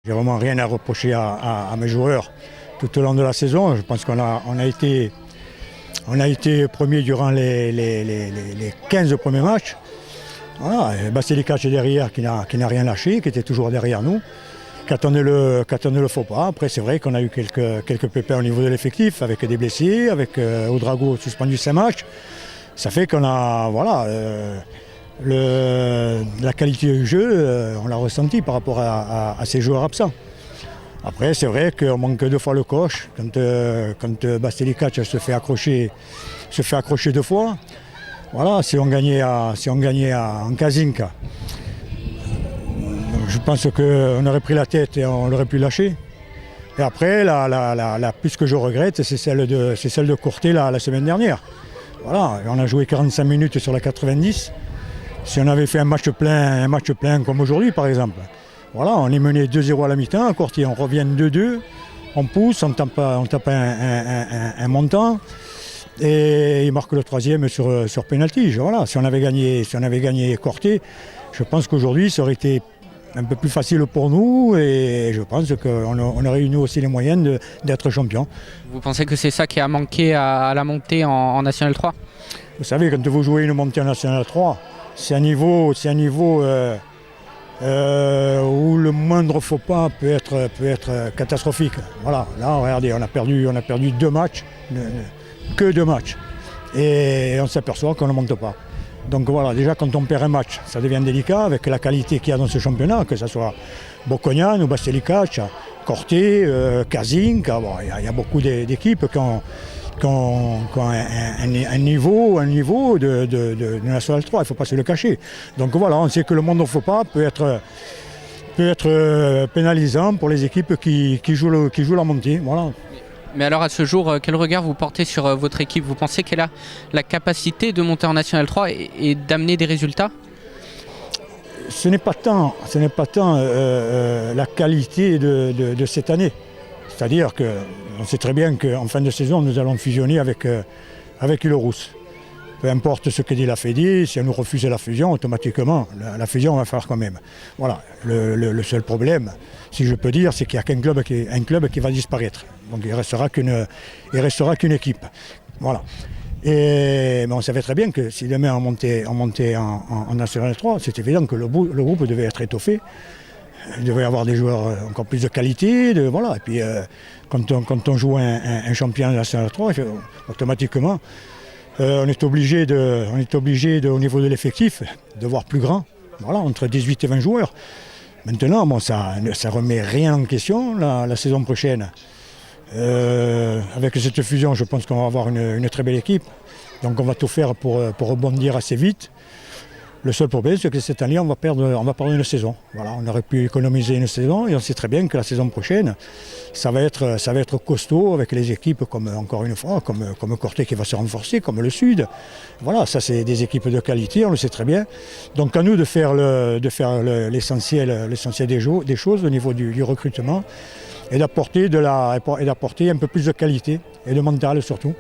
J'ai vraiment rien à reprocher à mes joueurs tout au long de la saison. Je pense qu'on a été premier durant les 15 premiers matchs. Voilà, Baselikac est derrière qui n'a rien lâché, qui était toujours derrière nous, qui attendait le faux pas. Après c'est vrai qu'on a eu quelques pépins au niveau de l'effectif, avec des blessés, avec Ouedraogo suspendu 5 matchs. Ça fait qu'on a la qualité du jeu, on l'a ressenti par rapport à ces joueurs absents. Après c'est vrai qu'on manque 2 fois le coche, quand Baselikac se fait accrocher 2 fois. Voilà, si on gagnait en Kazinka, je pense qu'on aurait pris la tête et on l'aurait pu lâcher. Et après, la plus que je regrette, c'est celle de Courtet la semaine dernière. Voilà, on a joué 45 minutes sur la 90. Si on avait fait un match plein comme aujourd'hui par exemple, voilà, on est mené 2-0 à la mi-temps, à Courtet, on revient 2-2, on pousse, on tape un montant. Et il marque le 3e sur pénalty. Voilà, si on avait gagné Courtet, je pense qu'aujourd'hui ça aurait été un peu plus facile pour nous et je pense qu'on aurait eu nous aussi les moyens d'être champions. Vous pensez que c'est ça qui a manqué à la montée en National 3? Vous savez, quand vous jouez une montée en National 3, c'est un niveau où le moindre faux pas peut être catastrophique. Voilà, là regardez, on a perdu 2 matchs. Que 2 matchs. Et on s'aperçoit qu'on ne monte pas. Donc voilà, déjà quand on perd un match, ça devient délicat avec la qualité qu'il y a dans ce championnat, que ce soit Bocognane ou Baselikac, Courtet, Kazinka. Bon, il y a beaucoup d'équipes qui ont un niveau de National 3, il ne faut pas se le cacher. Donc voilà, on sait que le monde au faux pas peut être pénalisant pour les équipes qui jouent la montée. Voilà. Mais alors à ce jour, quel regard vous portez sur votre équipe? Vous pensez qu'elle a la capacité de monter en National 3 et d'amener des résultats? Ce n'est pas tant la qualité de cette année. C'est-à-dire qu'on sait très bien qu'en fin de saison, nous allons fusionner avec Île-Rousse. Peu importe ce que dit la Fédé, si elle nous refuse la fusion, automatiquement, la fusion va faire quand même. Voilà, le seul problème, si je peux dire, c'est qu'il n'y a qu'un club qui va disparaître. Donc il ne restera qu'une équipe. Voilà. Mais on savait très bien que si demain on montait en National 3, c'est évident que le groupe devait être étoffé. Il devait y avoir des joueurs encore plus de qualité. Voilà. Et puis quand on joue un champion National 3, automatiquement, on est obligé au niveau de l'effectif de voir plus grand, voilà, entre 18 et 20 joueurs. Maintenant, bon, ça ne remet rien en question la saison prochaine. Avec cette fusion, je pense qu'on va avoir une très belle équipe. Donc on va tout faire pour rebondir assez vite. Le seul problème, c'est que cette année, on va perdre une saison. Voilà, on aurait pu économiser une saison et on sait très bien que la saison prochaine, ça va être costaud avec les équipes encore une fois, comme Courtet qui va se renforcer, comme le Sud. Voilà, ça c'est des équipes de qualité, on le sait très bien. Donc à nous de faire l'essentiel des choses au niveau du recrutement et d'apporter un peu plus de qualité et de mental surtout.